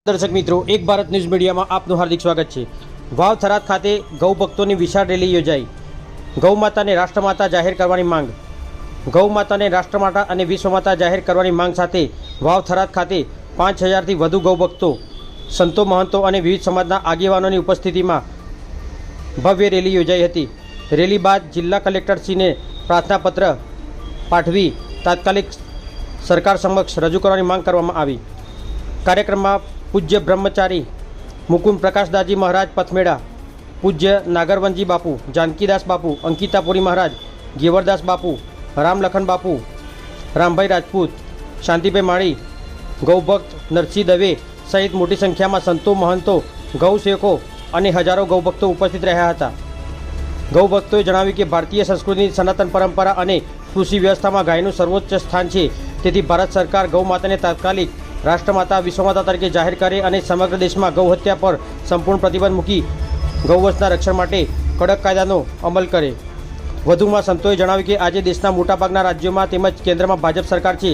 दर्शक मित्रों, एक भारत न्यूज मीडिया में आपનું हार्दिक स्वागत है। वाव थराद खाते गौ भक्तों की विशाल रेली योजाई। गौ माता ने राष्ट्रमाता जाहिर करवानी मांग। गौ माता ने राष्ट्रमाता और विश्वमाता जाहिर करवानी मांग साथे वाव थराद खाते 5000 थी वधु गौ भक्तों, संतो महंतो और विविध समाजना आगेवानों की उपस्थिति में भव्य रेली योजाई हती। रेली बाद जिला कलेक्टरश्री ने प्रार्थना पत्र पाठवी तात्कालिक सरकार समक्ष रजू करवानी मांग करवामां आवी। कार्यक्रम में पूज्य ब्रह्मचारी मुकुंद प्रकाशदासजी महाराज पथमेड़ा, पूज्य नागरवंजी बापू, जानकीदास बापू, अंकितापुरी महाराज, गेवरदास बापू, रामलखन बापू, रामभाई राजपूत, शांतिभाई माड़ी, गौभक्त नरसिंह दवे सहित मोटी संख्या में संतो महंतो, गौसेवको और हजारों गौभक्तो उपस्थित रह्या हता। गौभक्तोए जणाव्युं कि भारतीय संस्कृति, सनातन परंपरा और कृषि व्यवस्था में गायનું सर्वोच्च स्थान है, તેથી भारत सरकार गौ माता ने तात्कालिक राष्ट्रमाता विश्वमाता तरीके जाहिर करे और समग्र देश में गौ हत्या पर संपूर्ण प्रतिबंध मूकी गौवंशना रक्षण माटे कड़क कायदानो अमल करे। वधुमां संतोए जणाव्युं कि आज देशना मोटाभागना राज्यों में तेमज केन्द्र में भाजप सरकार है।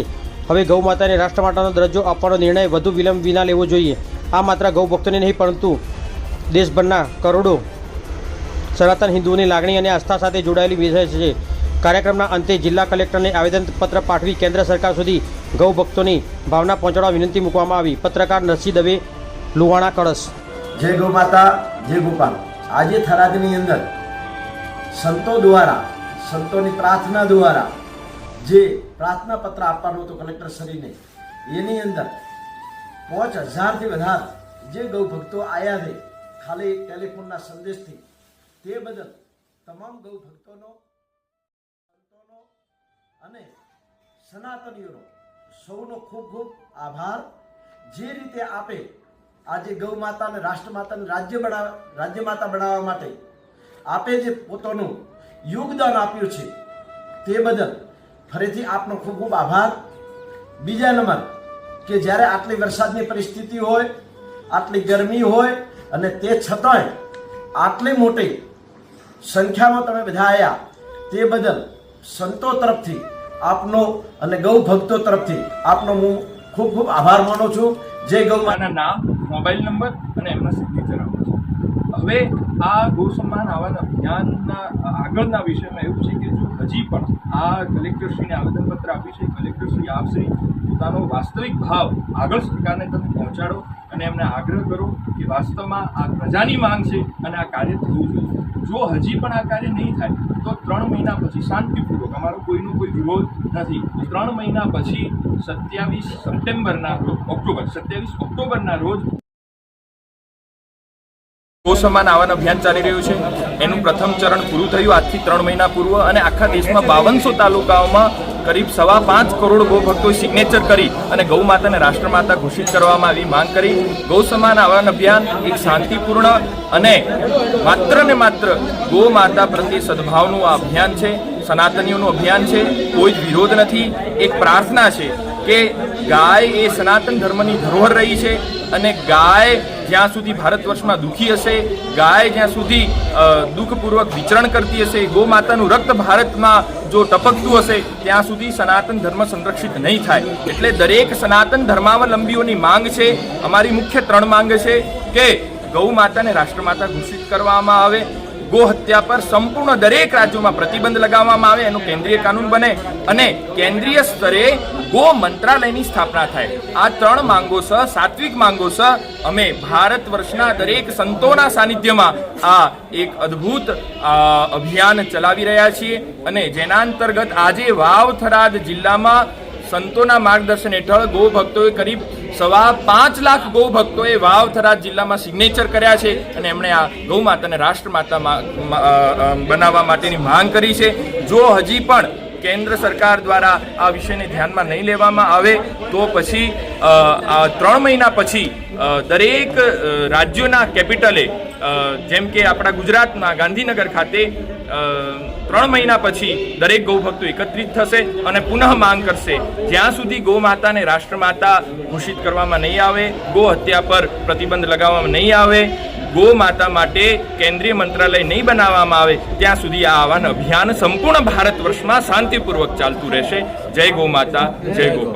हवे गौ माता ने राष्ट्रमातानो दरज्जो आपवानो निर्णय वधु विलंब विना लेवो जोईए। आ मात्र गौ भक्तोने नहीं परंतु देशभરના करोड़ों सनातन हिंदुओनी लागणी और आस्था साथे जोड़ायेली विषय है। कार्यक्रमना अंते जिला कलेक्टर ने आवेदनपत्र पाठवी केन्द्र सरकार सुधी गौ भक्तों की भावना पहुंचाड़वा विनंती मूकवामां आवी। पत्रकार नरसिंह दवे, लुवाणा, कळस। जय गौ माता, जय गोपाल। आज थरादनी अंदर संतो द्वारा, संतों की प्रार्थना द्वारा जे प्रार्थना पत्र आपवानो हतो कलेक्टर श्री ने, एनी अंदर 5000 थी वधारे जे गौ भक्तों आया थे खाली टेलिफोन संदेश थी, ते बदल तमाम गौ भक्तों અને સનાતનીઓનો સૌનો ખૂબ ખૂબ આભાર। જે રીતે આપે આજે ગૌ માતાને રાષ્ટ્રમાતાને રાજ્યમાતા બનાવવા માટે આપે જે પોતાનું યોગદાન આપ્યું છે તે બદલ ફરીથી આપનો ખૂબ ખૂબ આભાર। બીજા નંબર કે જ્યારે આટલી વરસાદની પરિસ્થિતિ હોય, આટલી ગરમી હોય અને તે છતાંય આટલી મોટી સંખ્યામાં તમે બધા આવ્યા તે બદલ संतो तरफ थी आपनो अने गौ भक्तों तरफ थी आपनो हूँ खूब खूब आभार मानु छूं। जय गौ माता। नाम, मोबाइल नंबर અને એમના સિગ્નેચર આપે છે। હવે આ ગૌ સન્માન આવાના અભિયાનના આગળના વિષયમાં એવું છે કે જો હજી પણ આ કલેક્ટરશ્રીને આવેદનપત્ર આપી છે, કલેક્ટરશ્રી આપશ્રી પોતાનો વાસ્તવિક ભાવ આગળ સરકારને તમે પહોંચાડો અને એમને આગ્રહ કરો કે વાસ્તવમાં આ પ્રજાની માંગ છે અને આ કાર્ય થવું જોઈએ। જો હજી પણ આ કાર્ય નહીં થાય તો 3 મહિના પછી શાંતિપૂર્વક, અમારો કોઈનો કોઈ વિરોધ નથી, 3 મહિના પછી 27 ઓક્ટોબરના રોજ गौ सम्मान आवान अभियान चाली रह्युं छे। एनुं प्रथम चरण पूरुं थयुं आजथी 3 महीना पूर्व अने आखा देशमां 5200 तालुकाओमां करीब 5.25 करोड़ गौ भक्तोए सिग्नेचर करी अने गौ माताने राष्ट्रमाता घोषित करवामां आवी मांग करी। गौ सम्मान आवान अभियान एक शांतिपूर्ण अने मात्र गौ माता प्रत्ये सद्भावनुं आ अभियान छे, सनातनीओनुं अभियान छे। कोई ज विरोध नथी। एक प्रार्थना छे के गाय ए सनातन धर्मनी धरोहर रही है अने गाय ज्यां सुधी भारतवर्ष में दुखी हशे, गाय ज्यां सुधी दुखपूर्वक विचरण करती हशे, गौ मातानुं रक्त भारत में जो टपकतुं हशे त्यां सुधी सनातन धर्म संरक्षित नहीं थाय। एटले दरेक सनातन धर्मावलंबीओनी मांग छे, अमारी मुख्य 3 मांग छे के गौ माता ने राष्ट्रमाता घोषित करवामां आवे, गो हत्या पर संपूर्ण दरेक राज्यों में प्रतिबंध लगाववामां आवे, एनो केंद्रीय कानून बने अने केंद्रीय स्तरे गो मंत्रालयनी स्थापना थाय। आ 3 मांगो छ, सात्विक मांगो छ। अमे भारतवर्षना दरेक संतोना सानिध्यमां आ एक अद्भुत अभियान चलावी रह्या छीए अने जेना अंतर्गत आजे वाव थराद जिल्लामां संतोना मार्गदर्शन हेठळ गौ भक्तोए करीब 5.25 लाख गौ भक्तोए वाव थराद जिल्लामां सिग्नेचर कर्या छे अने एमणे आ गौ माताने राष्ट्रमाता बनाववा माटेनी मांग करी छे। जो हजी पण केंद्र सरकार द्वारा आ विषय ने ध्यान में नहीं लेवामां आवे तो पछी 3 महीना पछी दरेक राज्योना केपिटले जेम के आपड़ा गुजरातना गांधीनगर खाते 3 महीना पछी दरेक गौ भक्तो एकत्रित थशे अने पुनः मांग करशे ज्यां सुधी गौ माता ने राष्ट्रमाता घोषित करवामां नहीं आवे, गो हत्या पर प्रतिबंध लगाववामां नहीं आवे, गो माता माटे केंद्रीय मंत्रालय नहीं बनाववामां आवे त्यां सुधी आ आवान अभियान संपूर्ण भारतवर्षमां शांतिपूर्वक चालतुं रहेशे। जय गौ माता, जय गोपाल।